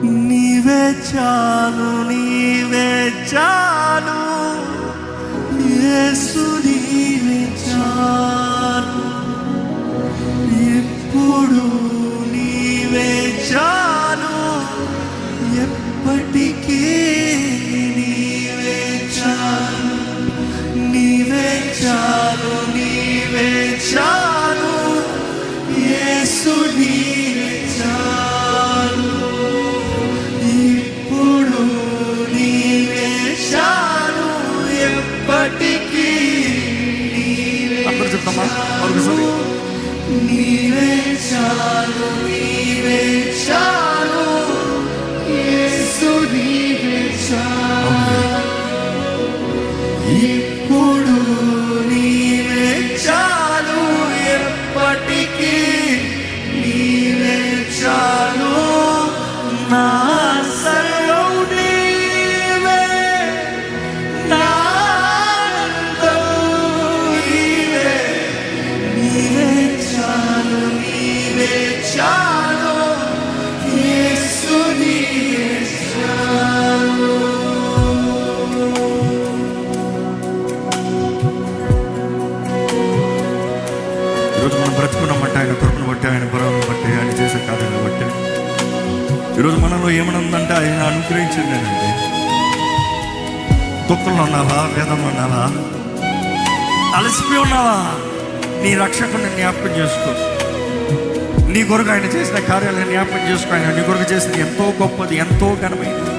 నీవే చాలు, నీవే చాలు యేసు, నీవే చాలు. ఎప్పుడు నీవే చాలు, ఎప్పటికీ నీవే చాలు. నీవే చాలు, నీవే చాలు యేసు, నీవే చాలు. ఇప్పుడు నీవే చాలు, ఎప్పటికీ నీవే చాలు. నీవే చాలు, నీవే చాలు యేసు, నీవే చాలు. ఇప్పుడు నీవే చాలు, ఎప్పటికీ నీవే చాలు. నా సర్వం నీవే, నా ఆనందం నీవే. నీవే చాలు, నీవే చాలు యేసు, నీవే చాలు. ఈరోజు మనం బ్రతుకున్నామంటే ఆయన కృపను బట్టి, ఆయన బలమును బట్టి, ఆయన చేసే కార్యాలను బట్టి. ఈరోజు మనలో ఏమైనా ఉందంటే ఆయన అనుగ్రహించిందేనండి. దుఃఖంలో ఉన్నావా, వేదంలో ఉన్నావా, అలసిపోయి ఉన్నావా, నీ రక్షకుని జ్ఞాపకం చేసుకో. నీ కొరకు ఆయన చేసిన కార్యాలను జ్ఞాపకం చేసుకో. ఆయన నీ కొరకు చేసింది ఎంతో గొప్పది, ఎంతో ఘనమైనది.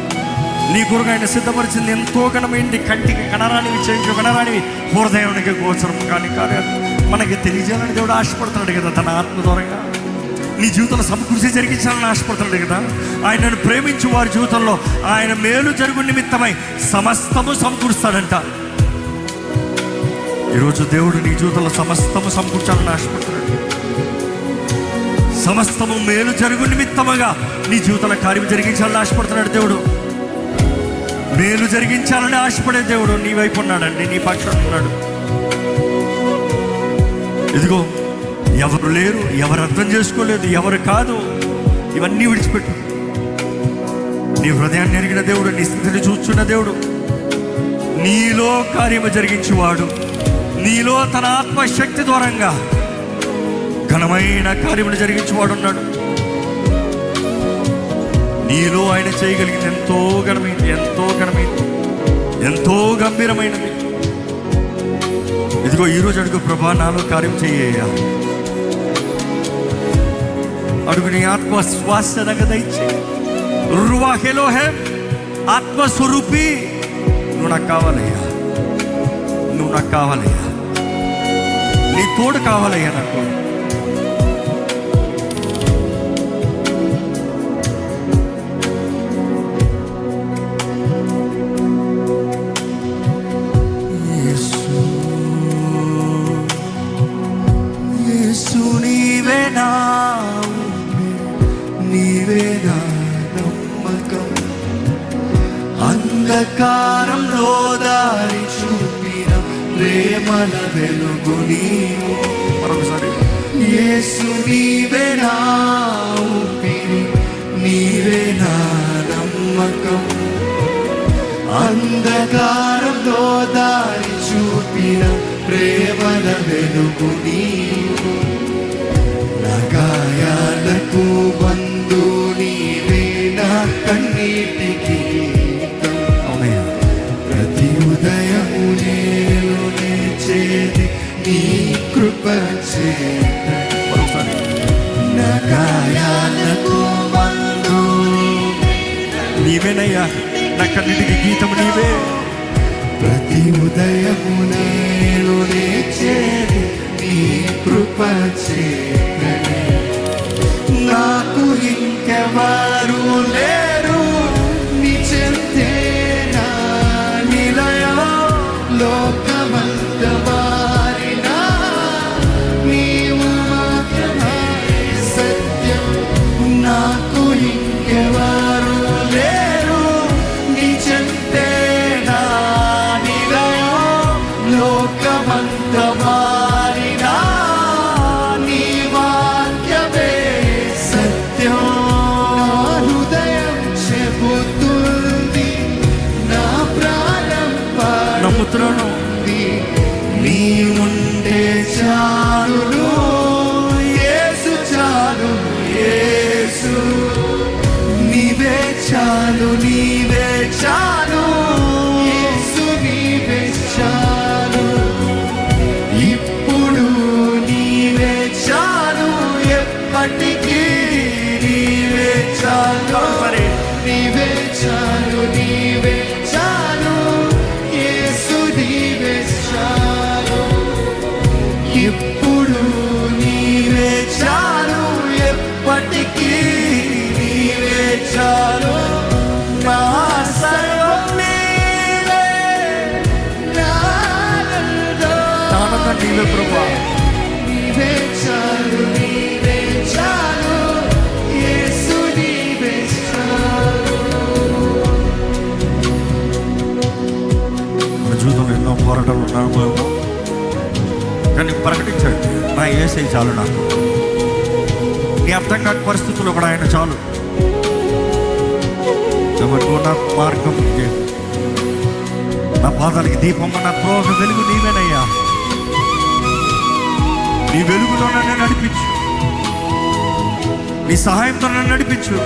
నీ కొరకు ఆయన సిద్ధపరిచింది ఎంతో ఘనమైనది. కంటికి కనరానివి, చెవికి కనరానివి, హృదయానికి గోచరం కాని కార్యాలు మనకి తెలియజేయాలని దేవుడు ఆశపడుతున్నాడు కదా. తన ఆత్మ ద్వారంగా నీ జీవితంలో సమకూర్చి జరిగించాలని ఆశపడుతున్నాడు కదా. ఆయనను ప్రేమించు వారి జీవితంలో ఆయన మేలు జరుగు నిమిత్తమై సమస్తము సమకూరుస్తాడంట. ఈరోజు దేవుడు నీ జీవితంలో సమస్తము సమకూర్చాలని ఆశపడుతున్నాడు. సమస్తము మేలు జరుగు నిమిత్తముగా నీ జీవితంలో కార్యం జరిగించాలని ఆశపడుతున్నాడు దేవుడు. మేలు జరిగించాలని ఆశపడే దేవుడు నీ వైపు ఉన్నాడండి, నీ పక్షాన ఉన్నాడు. ఇదిగో, ఎవరు లేరు, ఎవరు అర్థం చేసుకోలేదు, ఎవరు కాదు, ఇవన్నీ విడిచిపెట్టు. నీ హృదయాన్ని ఎరిగిన దేవుడు, నీ స్థితిని చూస్తున్న దేవుడు, నీలో కార్యము జరిగించేవాడు, నీలో తన ఆత్మశక్తి ద్వారంగా ఘనమైన కార్యములు జరిగించేవాడు ఉన్నాడు. నీలో ఆయన చేయగలిగింది ఎంతో ఘనమైంది, ఎంతో ఘనమైంది, ఎంతో గంభీరమైనది. ఇదిగో ఈరోజు అడుగు, ప్రభా నాలో కార్యం చేయ. అడుగు, నీ ఆత్మశ్వాస నాకు దయచేయి. రువాహ్ ఎలోహిం, ఆత్మస్వరూపి, నువ్వు నాకు కావాలయ్యా, నువ్వు నాకు కావాలయ్యా, నీ తోడు కావాలయ్యా నాకు. అంధకారంలో దారి చూపిన ప్రేమల వెలుగు నీవు. మరొకసారి, యేసు నీవే నా ఊపిరి, నీవే నా నమ్మకం. అంధకారంలో దారి చూపిన ప్రేమల వెలుగు నీవు. నా గాయాలకు బంధు నీవే, నా కన్నీటికి ప్రతి ఉదయము నేను లేచేది నీ కృప చేత. నా గాయాలకు బంధు నీవేనయ్యా, నా కన్నిటికి గీతము నీవే. ప్రతి ఉదయము నేను లేచేది నీ కృప చేత. నాకు ఇంకెవరు లేరు, నీ చెంతే నా నిలయం. లోకమంత మారినా నీవు మాత్రమే సత్యం. నాకు ఇంకెవరు లేరు, నీ చెంతే నా నిలయం. లోకమంత మారినా నీ వాక్యమే సత్యం. హృదయం చాలు, యేసు నీవే చాలు, ఇప్పుడు నీవే చాలు, ఎప్పటికీ నీవే చాలు. నీవే చాలు, నీవే చాలు, యేసు నీవే చాలు, ఇప్పుడు నీవే చాలు, ఎప్పటికీ నీవే చాలు. నా సర్వం నీవే, నా ఆనందం నీవే ప్రభువా. నీవే చాలు, నీవే చాలు, యేసు నీవే చాలు. మన జీవితంలో ఎన్నో పోరాటాలు ఉన్నాము, కానీ ప్రకటించండి, నా యేసయ్య చాలు నాకు. నీ అర్థం కాని పరిస్థితుల్లో కూడా ఆయన చాలు. నువ్వు నాకు మార్గం, నా పాదాలకి దీపం, నా త్రోవ వెలుగు నీవేనయ్యా. నీ వెలుగులో నన్ను నడిపించు, నీ సహాయంతో నన్ను నడిపించు.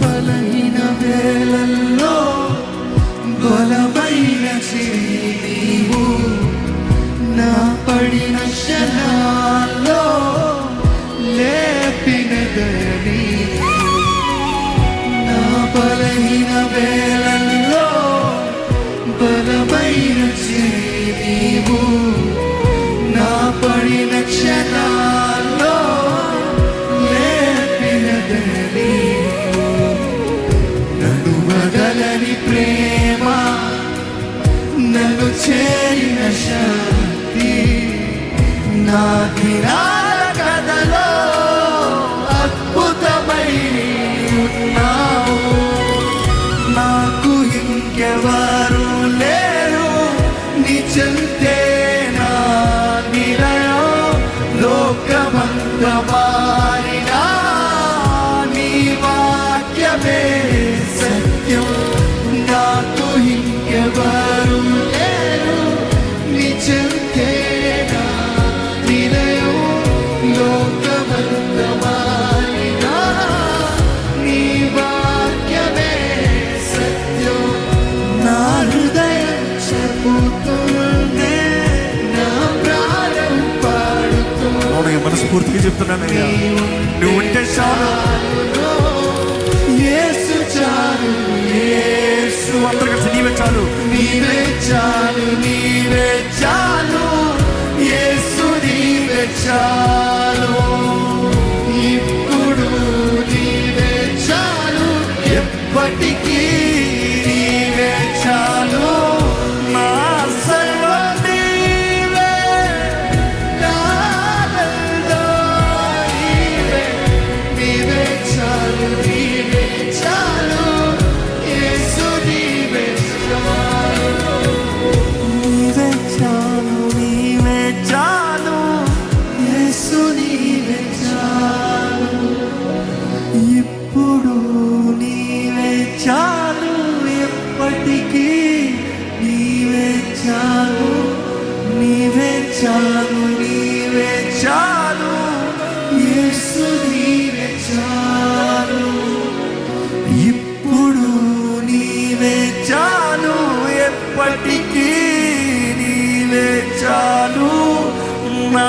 బలహీన వేళల్లో బలమైన చేయి నీవు, నా పడిన క్షణాల్లో లేపిన దరి. నా బలహీన వేళల్లో బలమైన చేయి నీవు, నా పడిన క్షణాల్లో లేపిన దరి. నన్ను వదలని ప్రేమ, నన్ను చేరిన శాంతి, నా దినాల కథలో అద్భుతమై ఉన్నావు. నాకు ఇంకెవరు లేరు, నీ చెంతే నా నిలయం. లోకమంత మారినా నీ వాక్యమే సత్యం. నాకు ఇంకెవరు లేరు, నీ చెంతే నా నిలయం. లోకమంత మారినా నీ వాక్యమే సత్యం. నా హృదయం చెబుతుంది, నా ప్రాణం పాడుతుంది. మనస్ఫూర్తిగా చెప్తున్నానయ్యా, నువ్వు ఉంటే చాలు. యేసు చాలు, యేసు అందరూ కలిసి నీవే చాలు, నీవే చాలు, నీవే చాలు, యేసు నీవే చాలు, ఇప్పుడు నీవే చాలు, ఎప్పటికీ నీవే చాలు. నా సర్వం నీవే, నా ఆనందం నీవే, నీవే చాలు, నీవే చాలు, యేసు నీవే చాలు. నీవే చాలు, నీవే చాలు, యేసు నీవే చాలు, ఇప్పుడు నీవే చాలు, ఎప్పటికీ నీవే చాలు. నీవే చాలు, నీవే చాలు, యేసు నీవే చాలు, ఇప్పుడు నీవే చాలు, ఎప్పటికీ నీవే చాలు. నా